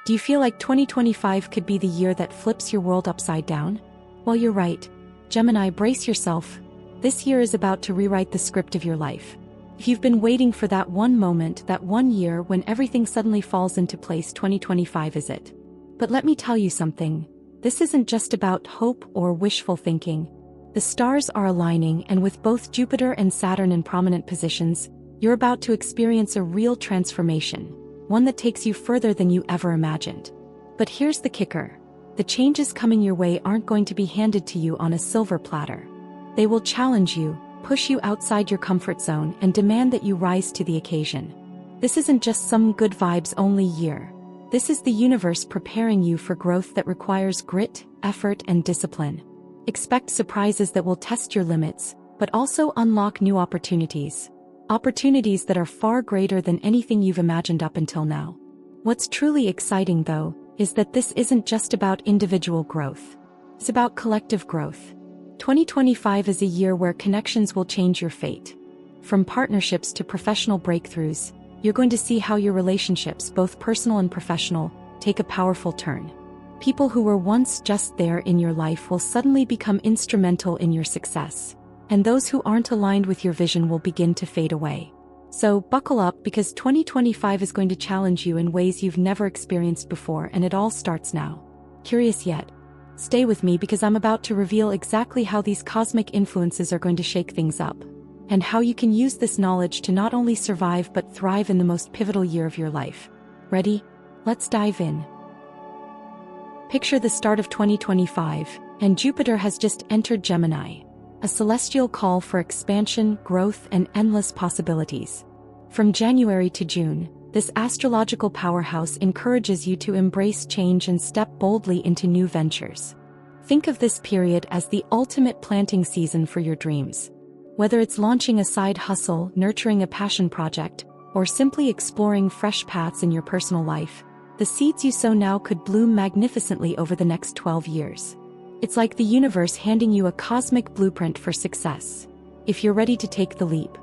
Do you feel like 2025 could be the year that flips your world upside down? Well, you're right. Gemini, brace yourself. This year is about to rewrite the script of your life. If you've been waiting for that one moment, that one year when everything suddenly falls into place, 2025 is it. But let me tell you something. This isn't just about hope or wishful thinking. The stars are aligning, and with both Jupiter and Saturn in prominent positions, you're about to experience a real transformation, one that takes you further than you ever imagined. But here's the kicker. The changes coming your way aren't going to be handed to you on a silver platter. They will challenge you, push you outside your comfort zone, and demand that you rise to the occasion. This isn't just some good vibes only year. This is the universe preparing you for growth that requires grit, effort, and discipline. Expect surprises that will test your limits, but also unlock new opportunities. Opportunities that are far greater than anything you've imagined up until now. What's truly exciting, though, is that this isn't just about individual growth. It's about collective growth. 2025 is a year where connections will change your fate. From partnerships to professional breakthroughs, you're going to see how your relationships, both personal and professional, take a powerful turn. People who were once just there in your life will suddenly become instrumental in your success, and those who aren't aligned with your vision will begin to fade away. So buckle up, because 2025 is going to challenge you in ways you've never experienced before, and it all starts now. Curious yet? Stay with me, because I'm about to reveal exactly how these cosmic influences are going to shake things up, and how you can use this knowledge to not only survive but thrive in the most pivotal year of your life. Ready? Let's dive in. Picture the start of 2025, and Jupiter has just entered Gemini, a celestial call for expansion, growth, and endless possibilities. From January to June, this astrological powerhouse encourages you to embrace change and step boldly into new ventures. Think of this period as the ultimate planting season for your dreams. Whether it's launching a side hustle, nurturing a passion project, or simply exploring fresh paths in your personal life, the seeds you sow now could bloom magnificently over the next 12 years. It's like the universe handing you a cosmic blueprint for success, if you're ready to take the leap.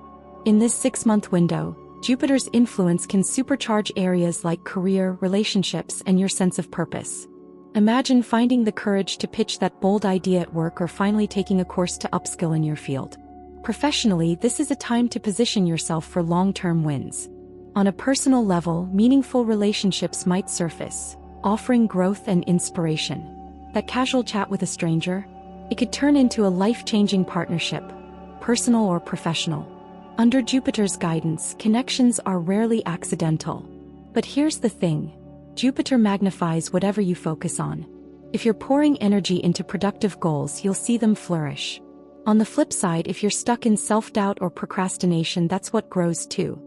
In this 6-month window, Jupiter's influence can supercharge areas like career, relationships, and your sense of purpose. Imagine finding the courage to pitch that bold idea at work, or finally taking a course to upskill in your field. Professionally, this is a time to position yourself for long-term wins. On a personal level, meaningful relationships might surface, offering growth and inspiration. That casual chat with a stranger? It could turn into a life-changing partnership, personal or professional. Under Jupiter's guidance, connections are rarely accidental. But here's the thing. Jupiter magnifies whatever you focus on. If you're pouring energy into productive goals, you'll see them flourish. On the flip side, if you're stuck in self-doubt or procrastination, that's what grows too.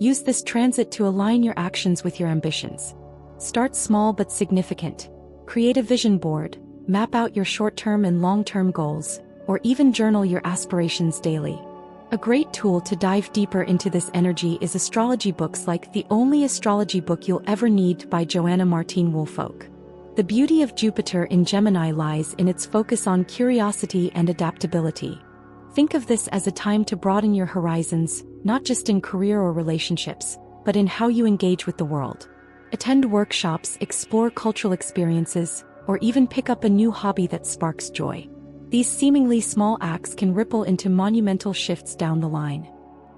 Use this transit to align your actions with your ambitions. Start small but significant. Create a vision board, map out your short-term and long-term goals, or even journal your aspirations daily. A great tool to dive deeper into this energy is astrology books like The Only Astrology Book You'll Ever Need by Joanna Martine Woolfolk. The beauty of Jupiter in Gemini lies in its focus on curiosity and adaptability. Think of this as a time to broaden your horizons, not just in career or relationships, but in how you engage with the world. Attend workshops, explore cultural experiences, or even pick up a new hobby that sparks joy. These seemingly small acts can ripple into monumental shifts down the line.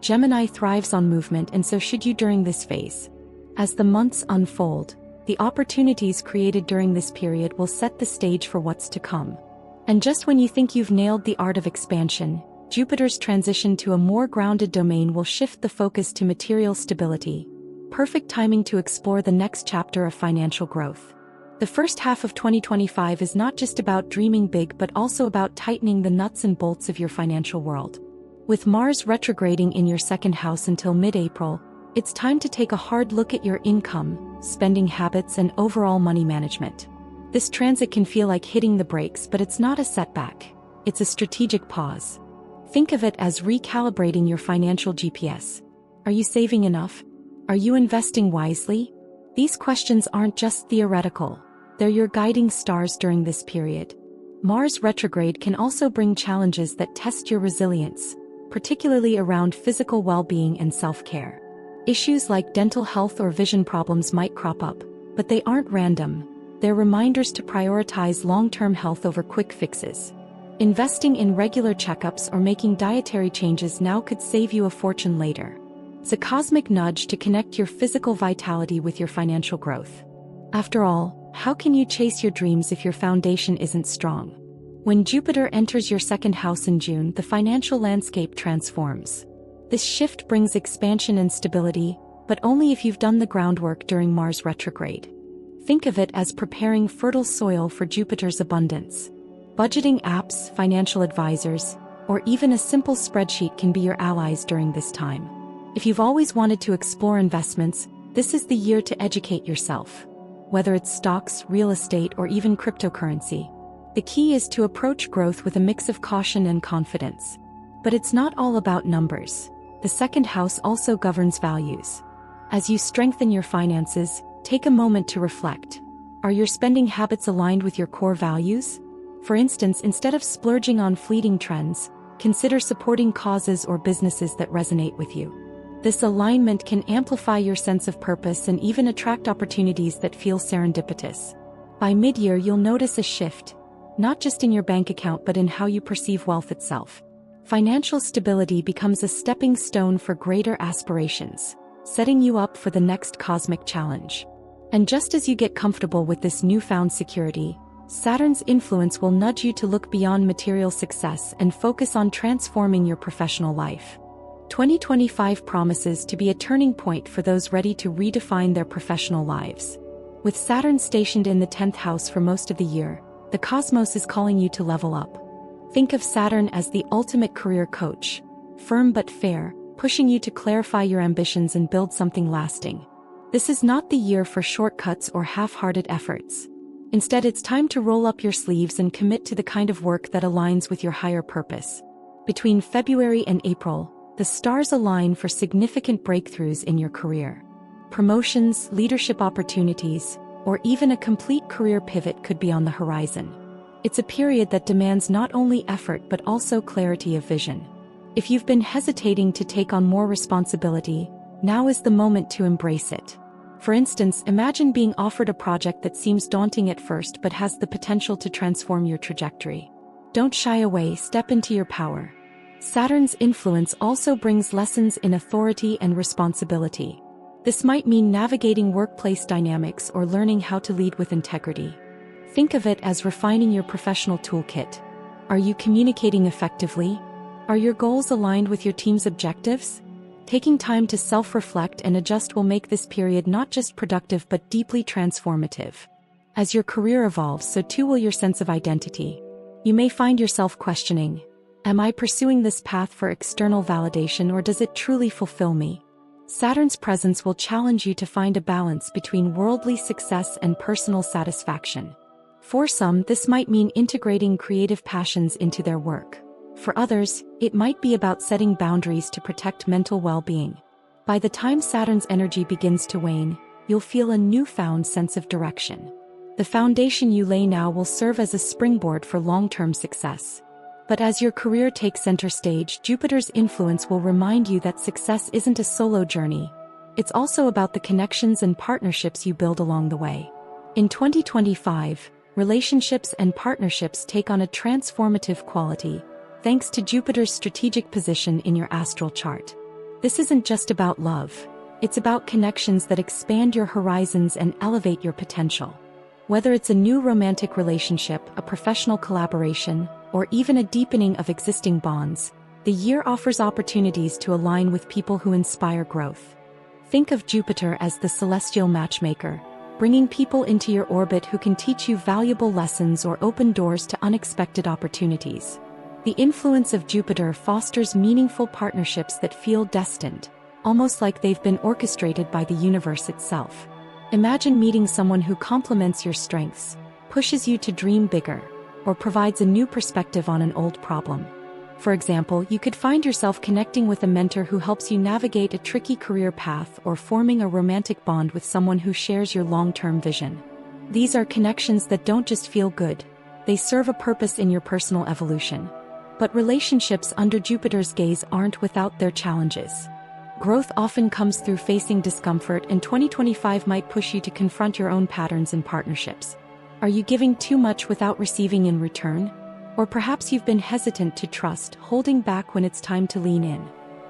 Gemini thrives on movement, and so should you during this phase. As the months unfold, the opportunities created during this period will set the stage for what's to come. And just when you think you've nailed the art of expansion, Jupiter's transition to a more grounded domain will shift the focus to material stability. Perfect timing to explore the next chapter of financial growth. The first half of 2025 is not just about dreaming big, but also about tightening the nuts and bolts of your financial world. With Mars retrograding in your second house until mid-April, it's time to take a hard look at your income, spending habits, and overall money management. This transit can feel like hitting the brakes, but it's not a setback. It's a strategic pause. Think of it as recalibrating your financial GPS. Are you saving enough? Are you investing wisely? These questions aren't just theoretical. They're your guiding stars during this period. Mars retrograde can also bring challenges that test your resilience, particularly around physical well-being and self-care. Issues like dental health or vision problems might crop up, But they aren't random. They're reminders to prioritize long-term health over quick fixes. Investing in regular checkups or making dietary changes now could save you a fortune later. It's a cosmic nudge to connect your physical vitality with your financial growth. After all, how can you chase your dreams if your foundation isn't strong? When Jupiter enters your second house in June, the financial landscape transforms. This shift brings expansion and stability, but only if you've done the groundwork during Mars retrograde. Think of it as preparing fertile soil for Jupiter's abundance. Budgeting apps, financial advisors, or even a simple spreadsheet can be your allies during this time. If you've always wanted to explore investments, this is the year to educate yourself. Whether it's stocks, real estate, or even cryptocurrency, the key is to approach growth with a mix of caution and confidence. But it's not all about numbers. The second house also governs values. As you strengthen your finances, take a moment to reflect. Are your spending habits aligned with your core values? For instance, instead of splurging on fleeting trends, consider supporting causes or businesses that resonate with you. This alignment can amplify your sense of purpose and even attract opportunities that feel serendipitous. By mid-year, you'll notice a shift, not just in your bank account but in how you perceive wealth itself. Financial stability becomes a stepping stone for greater aspirations, setting you up for the next cosmic challenge. And just as you get comfortable with this newfound security, Saturn's influence will nudge you to look beyond material success and focus on transforming your professional life. 2025 promises to be a turning point for those ready to redefine their professional lives. With Saturn stationed in the 10th house for most of the year, the cosmos is calling you to level up. Think of Saturn as the ultimate career coach, firm but fair, pushing you to clarify your ambitions and build something lasting. This is not the year for shortcuts or half-hearted efforts. Instead, it's time to roll up your sleeves and commit to the kind of work that aligns with your higher purpose. Between February and April, the stars align for significant breakthroughs in your career. Promotions, leadership opportunities, or even a complete career pivot could be on the horizon. It's a period that demands not only effort but also clarity of vision. If you've been hesitating to take on more responsibility, now is the moment to embrace it. For instance, imagine being offered a project that seems daunting at first but has the potential to transform your trajectory. Don't shy away, step into your power. Saturn's influence also brings lessons in authority and responsibility. This might mean navigating workplace dynamics or learning how to lead with integrity. Think of it as refining your professional toolkit. Are you communicating effectively? Are your goals aligned with your team's objectives? Taking time to self-reflect and adjust will make this period not just productive but deeply transformative. As your career evolves, so too will your sense of identity. You may find yourself questioning, am I pursuing this path for external validation or does it truly fulfill me? Saturn's presence will challenge you to find a balance between worldly success and personal satisfaction. For some, this might mean integrating creative passions into their work. For others, it might be about setting boundaries to protect mental well-being. By the time Saturn's energy begins to wane, you'll feel a newfound sense of direction. The foundation you lay now will serve as a springboard for long-term success. But as your career takes center stage, Jupiter's influence will remind you that success isn't a solo journey. It's also about the connections and partnerships you build along the way. In 2025, relationships and partnerships take on a transformative quality, thanks to Jupiter's strategic position in your astral chart. This isn't just about love. It's about connections that expand your horizons and elevate your potential. Whether it's a new romantic relationship, a professional collaboration, or even a deepening of existing bonds, the year offers opportunities to align with people who inspire growth. Think of Jupiter as the celestial matchmaker, bringing people into your orbit who can teach you valuable lessons or open doors to unexpected opportunities. The influence of Jupiter fosters meaningful partnerships that feel destined, almost like they've been orchestrated by the universe itself. Imagine meeting someone who complements your strengths, pushes you to dream bigger, or provides a new perspective on an old problem. For example, you could find yourself connecting with a mentor who helps you navigate a tricky career path or forming a romantic bond with someone who shares your long-term vision. These are connections that don't just feel good, they serve a purpose in your personal evolution. But relationships under Jupiter's gaze aren't without their challenges. Growth often comes through facing discomfort, and 2025 might push you to confront your own patterns in partnerships. Are you giving too much without receiving in return? Or perhaps you've been hesitant to trust, holding back when it's time to lean in.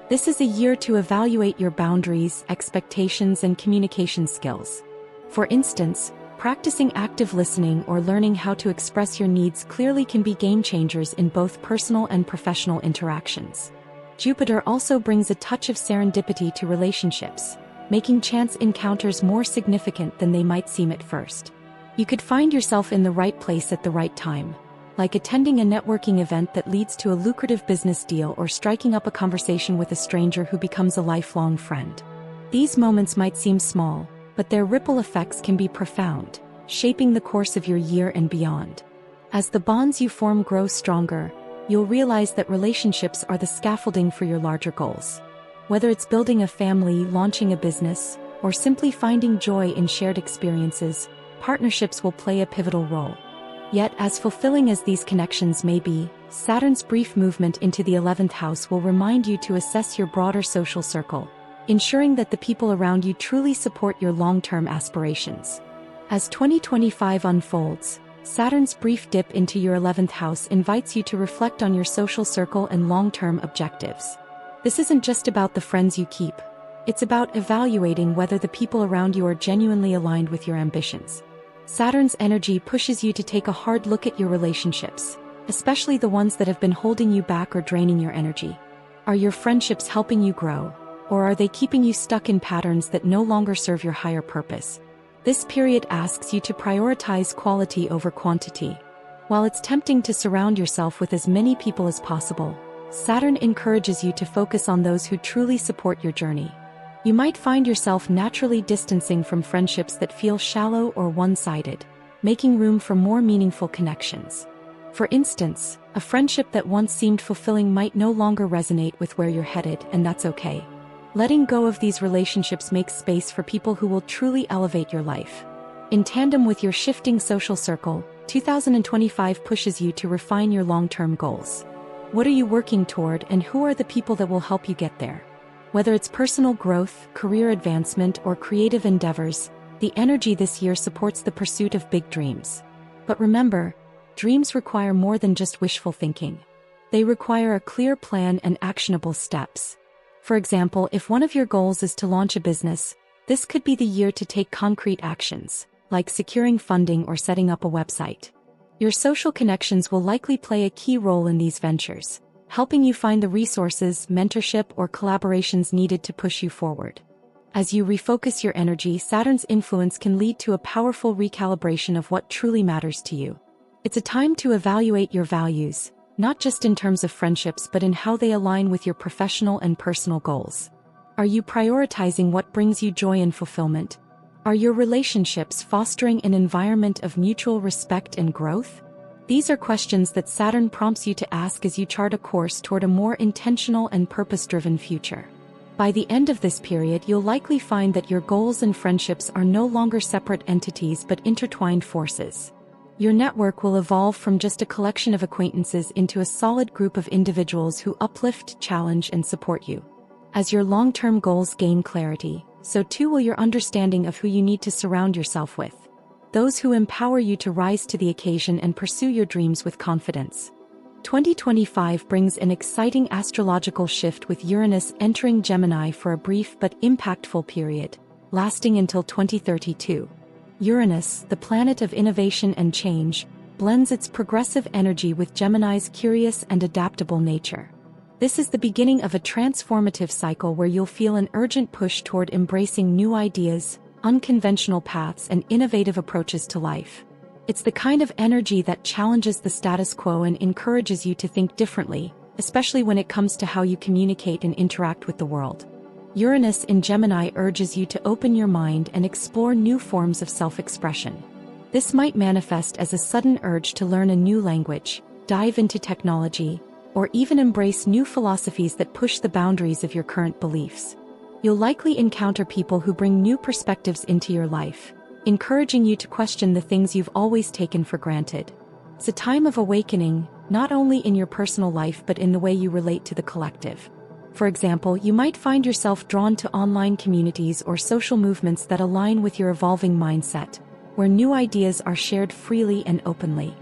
This is a year to evaluate your boundaries, expectations, and communication skills. For instance, practicing active listening or learning how to express your needs clearly can be game changers in both personal and professional interactions. Jupiter also brings a touch of serendipity to relationships, making chance encounters more significant than they might seem at first. You could find yourself in the right place at the right time, like attending a networking event that leads to a lucrative business deal or striking up a conversation with a stranger who becomes a lifelong friend. These moments might seem small, but their ripple effects can be profound, shaping the course of your year and beyond. As the bonds you form grow stronger, you'll realize that relationships are the scaffolding for your larger goals. Whether it's building a family, launching a business, or simply finding joy in shared experiences, partnerships will play a pivotal role. Yet, as fulfilling as these connections may be, Saturn's brief movement into the 11th house will remind you to assess your broader social circle, ensuring that the people around you truly support your long-term aspirations. As 2025 unfolds, Saturn's brief dip into your 11th house invites you to reflect on your social circle and long-term objectives. This isn't just about the friends you keep. It's about evaluating whether the people around you are genuinely aligned with your ambitions. Saturn's energy pushes you to take a hard look at your relationships, especially the ones that have been holding you back or draining your energy. Are your friendships helping you grow, or are they keeping you stuck in patterns that no longer serve your higher purpose? This period asks you to prioritize quality over quantity. While it's tempting to surround yourself with as many people as possible, Saturn encourages you to focus on those who truly support your journey. You might find yourself naturally distancing from friendships that feel shallow or one-sided, making room for more meaningful connections. For instance, a friendship that once seemed fulfilling might no longer resonate with where you're headed, and that's okay. Letting go of these relationships makes space for people who will truly elevate your life. In tandem with your shifting social circle, 2025 pushes you to refine your long-term goals. What are you working toward, and who are the people that will help you get there? Whether it's personal growth, career advancement, or creative endeavors, the energy this year supports the pursuit of big dreams. But remember, dreams require more than just wishful thinking. They require a clear plan and actionable steps. For example, if one of your goals is to launch a business, this could be the year to take concrete actions, like securing funding or setting up a website. Your social connections will likely play a key role in these ventures, helping you find the resources, mentorship, or collaborations needed to push you forward. As you refocus your energy, Saturn's influence can lead to a powerful recalibration of what truly matters to you. It's a time to evaluate your values, not just in terms of friendships but in how they align with your professional and personal goals. Are you prioritizing what brings you joy and fulfillment? Are your relationships fostering an environment of mutual respect and growth? These are questions that Saturn prompts you to ask as you chart a course toward a more intentional and purpose-driven future. By the end of this period, you'll likely find that your goals and friendships are no longer separate entities but intertwined forces. Your network will evolve from just a collection of acquaintances into a solid group of individuals who uplift, challenge, and support you. As your long-term goals gain clarity, so too will your understanding of who you need to surround yourself with. Those who empower you to rise to the occasion and pursue your dreams with confidence. 2025 brings an exciting astrological shift with Uranus entering Gemini for a brief but impactful period, lasting until 2032. Uranus, the planet of innovation and change, blends its progressive energy with Gemini's curious and adaptable nature. This is the beginning of a transformative cycle where you'll feel an urgent push toward embracing new ideas, unconventional paths, and innovative approaches to life. It's the kind of energy that challenges the status quo and encourages you to think differently, especially when it comes to how you communicate and interact with the world. Uranus in Gemini urges you to open your mind and explore new forms of self-expression. This might manifest as a sudden urge to learn a new language, dive into technology, or even embrace new philosophies that push the boundaries of your current beliefs. You'll likely encounter people who bring new perspectives into your life, encouraging you to question the things you've always taken for granted. It's a time of awakening, not only in your personal life but in the way you relate to the collective. For example, you might find yourself drawn to online communities or social movements that align with your evolving mindset, where new ideas are shared freely and openly.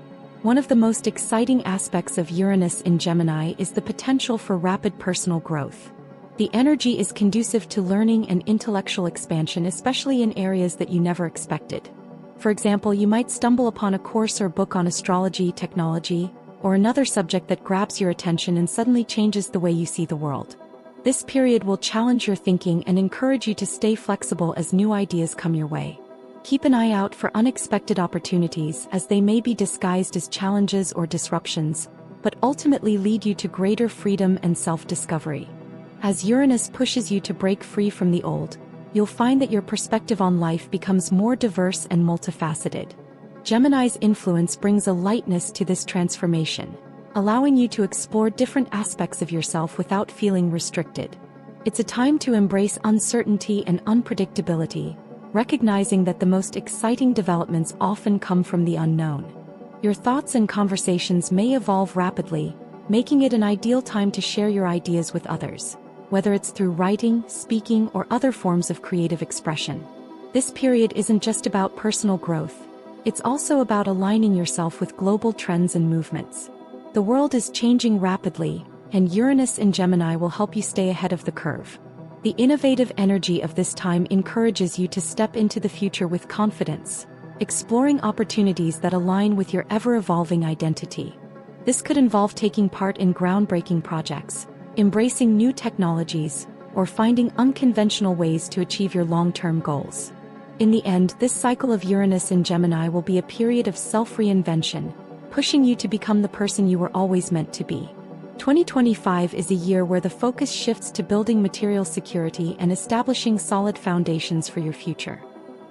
One of the most exciting aspects of Uranus in Gemini is the potential for rapid personal growth. The energy is conducive to learning and intellectual expansion, especially in areas that you never expected. For example, you might stumble upon a course or book on astrology, technology, or another subject that grabs your attention and suddenly changes the way you see the world. This period will challenge your thinking and encourage you to stay flexible as new ideas come your way. Keep an eye out for unexpected opportunities, as they may be disguised as challenges or disruptions, but ultimately lead you to greater freedom and self-discovery. As Uranus pushes you to break free from the old, you'll find that your perspective on life becomes more diverse and multifaceted. Gemini's influence brings a lightness to this transformation, allowing you to explore different aspects of yourself without feeling restricted. It's a time to embrace uncertainty and unpredictability, recognizing that the most exciting developments often come from the unknown. Your thoughts and conversations may evolve rapidly, making it an ideal time to share your ideas with others, whether it's through writing, speaking, or other forms of creative expression. This period isn't just about personal growth, it's also about aligning yourself with global trends and movements. The world is changing rapidly, and Uranus in Gemini will help you stay ahead of the curve. The innovative energy of this time encourages you to step into the future with confidence, exploring opportunities that align with your ever-evolving identity. This could involve taking part in groundbreaking projects, embracing new technologies, or finding unconventional ways to achieve your long-term goals. In the end, this cycle of Uranus in Gemini will be a period of self-reinvention, pushing you to become the person you were always meant to be. 2025 is a year where the focus shifts to building material security and establishing solid foundations for your future.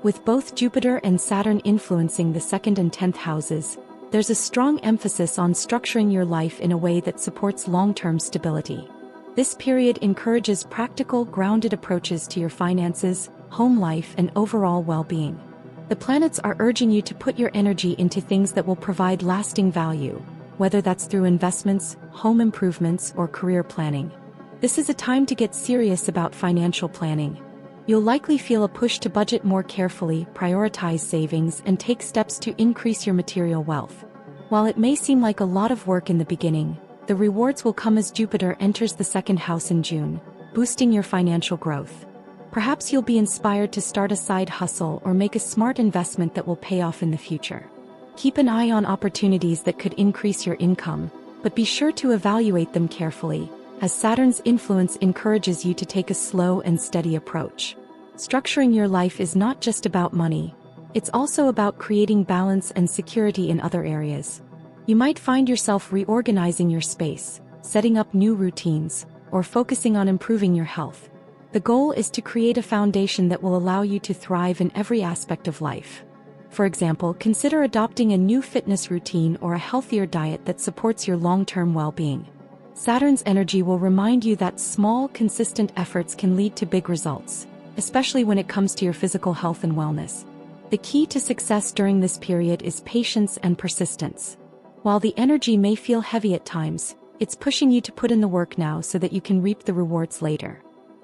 With both Jupiter and Saturn influencing the 2nd and 10th houses, there's a strong emphasis on structuring your life in a way that supports long-term stability. This period encourages practical, grounded approaches to your finances, home life, and overall well-being. The planets are urging you to put your energy into things that will provide lasting value, whether that's through investments, home improvements, or career planning. This is a time to get serious about financial planning. You'll likely feel a push to budget more carefully, prioritize savings, and take steps to increase your material wealth. While it may seem like a lot of work in the beginning, the rewards will come as Jupiter enters the 2nd house in June, boosting your financial growth. Perhaps you'll be inspired to start a side hustle or make a smart investment that will pay off in the future. Keep an eye on opportunities that could increase your income, but be sure to evaluate them carefully, as Saturn's influence encourages you to take a slow and steady approach. Structuring your life is not just about money, it's also about creating balance and security in other areas. You might find yourself reorganizing your space, setting up new routines, or focusing on improving your health. The goal is to create a foundation that will allow you to thrive in every aspect of life. For example, consider adopting a new fitness routine or a healthier diet that supports your long-term well-being. Saturn's energy will remind you that small, consistent efforts can lead to big results, especially when it comes to your physical health and wellness. The key to success during this period is patience and persistence. While the energy may feel heavy at times, it's pushing you to put in the work now so that you can reap the rewards later.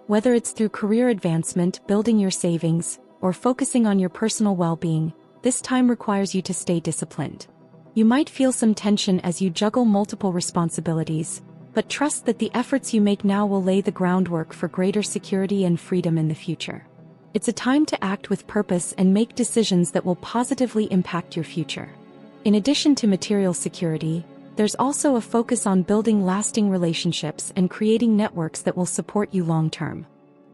Whether it's through career advancement, building your savings, or focusing on your personal well-being, this time requires you to stay disciplined. You might feel some tension as you juggle multiple responsibilities, but trust that the efforts you make now will lay the groundwork for greater security and freedom in the future. It's a time to act with purpose and make decisions that will positively impact your future. In addition to material security, there's also a focus on building lasting relationships and creating networks that will support you long-term.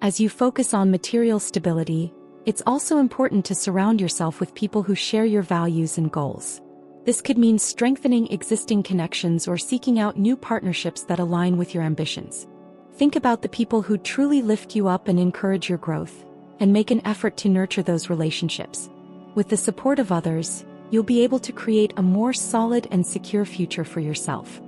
As you focus on material stability, it's also important to surround yourself with people who share your values and goals. This could mean strengthening existing connections or seeking out new partnerships that align with your ambitions. Think about the people who truly lift you up and encourage your growth, and make an effort to nurture those relationships. With the support of others, you'll be able to create a more solid and secure future for yourself.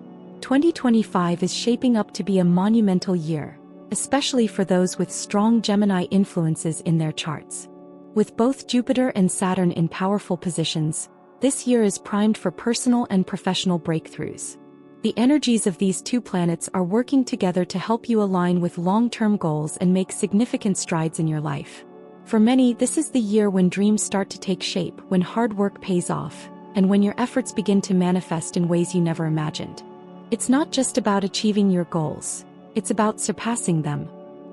2025 is shaping up to be a monumental year, especially for those with strong Gemini influences in their charts. With both Jupiter and Saturn in powerful positions, this year is primed for personal and professional breakthroughs. The energies of these two planets are working together to help you align with long-term goals and make significant strides in your life. For many, this is the year when dreams start to take shape, when hard work pays off, and when your efforts begin to manifest in ways you never imagined. It's not just about achieving your goals, it's about surpassing them.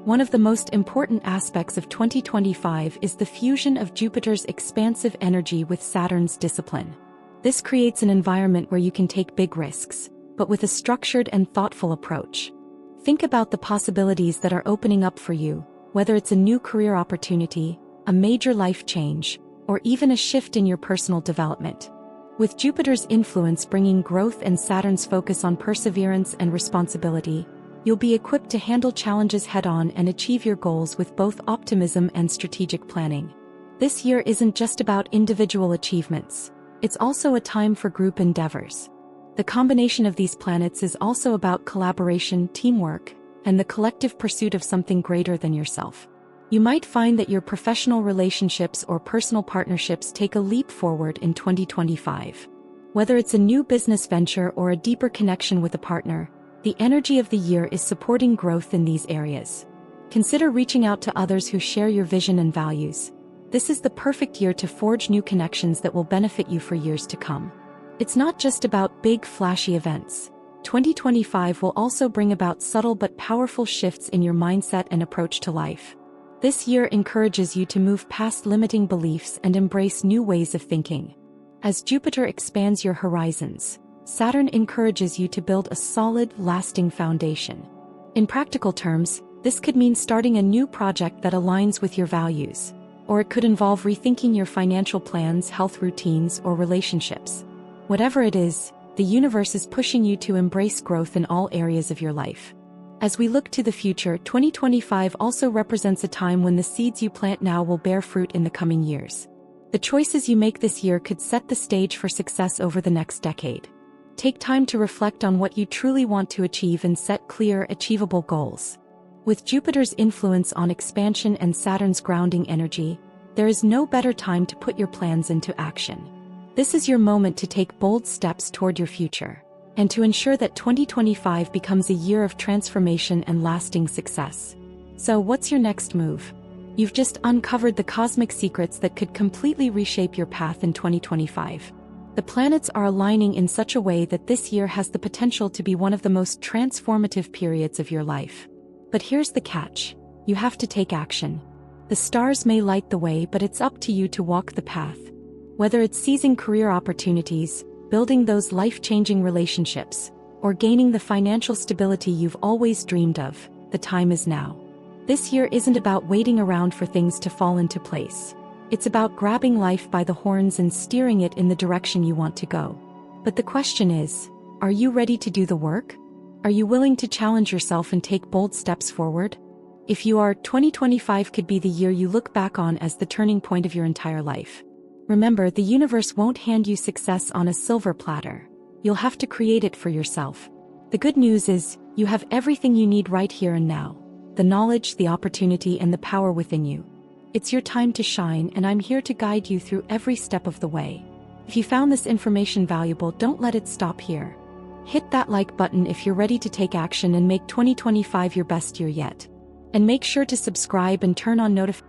One of the most important aspects of 2025 is the fusion of Jupiter's expansive energy with Saturn's discipline. This creates an environment where you can take big risks, but with a structured and thoughtful approach. Think about the possibilities that are opening up for you, whether it's a new career opportunity, a major life change, or even a shift in your personal development. With Jupiter's influence bringing growth and Saturn's focus on perseverance and responsibility, you'll be equipped to handle challenges head-on and achieve your goals with both optimism and strategic planning. This year isn't just about individual achievements, it's also a time for group endeavors. The combination of these planets is also about collaboration, teamwork, and the collective pursuit of something greater than yourself. You might find that your professional relationships or personal partnerships take a leap forward in 2025. Whether it's a new business venture or a deeper connection with a partner, the energy of the year is supporting growth in these areas. Consider reaching out to others who share your vision and values. This is the perfect year to forge new connections that will benefit you for years to come. It's not just about big, flashy events. 2025 will also bring about subtle but powerful shifts in your mindset and approach to life. This year encourages you to move past limiting beliefs and embrace new ways of thinking. As Jupiter expands your horizons, Saturn encourages you to build a solid, lasting foundation. In practical terms, this could mean starting a new project that aligns with your values, or it could involve rethinking your financial plans, health routines, or relationships. Whatever it is, the universe is pushing you to embrace growth in all areas of your life. As we look to the future, 2025 also represents a time when the seeds you plant now will bear fruit in the coming years. The choices you make this year could set the stage for success over the next decade. Take time to reflect on what you truly want to achieve and set clear, achievable goals. With Jupiter's influence on expansion and Saturn's grounding energy, there is no better time to put your plans into action. This is your moment to take bold steps toward your future, and to ensure that 2025 becomes a year of transformation and lasting success. So what's your next move? You've just uncovered the cosmic secrets that could completely reshape your path in 2025. The planets are aligning in such a way that this year has the potential to be one of the most transformative periods of your life. But here's the catch: you have to take action. The stars may light the way, but it's up to you to walk the path. Whether it's seizing career opportunities, building those life-changing relationships, or gaining the financial stability you've always dreamed of, the time is now. This year isn't about waiting around for things to fall into place. It's about grabbing life by the horns and steering it in the direction you want to go. But the question is, are you ready to do the work? Are you willing to challenge yourself and take bold steps forward? If you are, 2025 could be the year you look back on as the turning point of your entire life. Remember, the universe won't hand you success on a silver platter. You'll have to create it for yourself. The good news is, you have everything you need right here and now. The knowledge, the opportunity, and the power within you. It's your time to shine, and I'm here to guide you through every step of the way. If you found this information valuable, don't let it stop here. Hit that like button if you're ready to take action and make 2025 your best year yet. And make sure to subscribe and turn on notifications